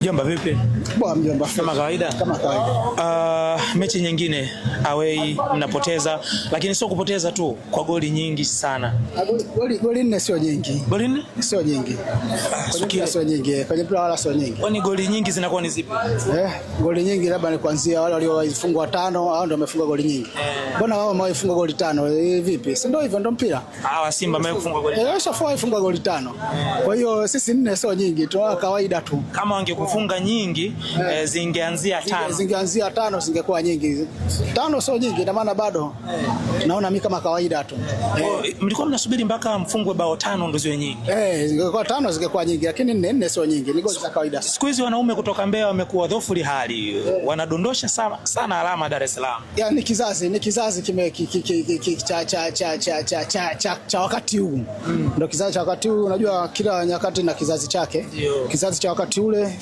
Mjomba vipi? Poa mjomba. Kama kawaida? Kama kawaida. Mechi nyingine away mnapoteza, lakini sio kupoteza tu, kwa goli nyingi sana. Goli nne sio nyingi. Goli nne? Sio nyingi. Sio nyingi. Kwenye mpira wala sio nyingi. Kwani goli nyingi zinakuwa ni zipi? Goli nyingi labda ni kuanzia wale waliofungwa 5 hao ndio wamefunga goli nyingi. Mbona wao wamefunga goli 5? Vipi? Si ndio hivyo ndio mpira? Simba wamefunga goli 5. Washafunga goli 5. Kwa hiyo sisi nne sio nyingi, tu kawaida tu. Kama wangekufunga nyingi zingeanzia 5. Zingeanzia 5 zingekuwa nyingi. 5 sio nyingi, na maana bado naona mimi kama kawaida tu. Mlikuwa mnasubiri mpaka mfungwe bao 5 ndio ziwe nyingi. Zingekuwa 5 zingekuwa nyingi, lakini nne sio nyingi. Ni goli za kawaida. Siku hizi wanaume kutoka Mbeya wamekuwa dhaifu hali. Wanadondosha sana alama Dar es Salaam. Ni kizazi cha wakati huu. Ndio kizazi cha wakati huu, unajua kila nyakati na kizazi chake. Kizazi cha wakati ule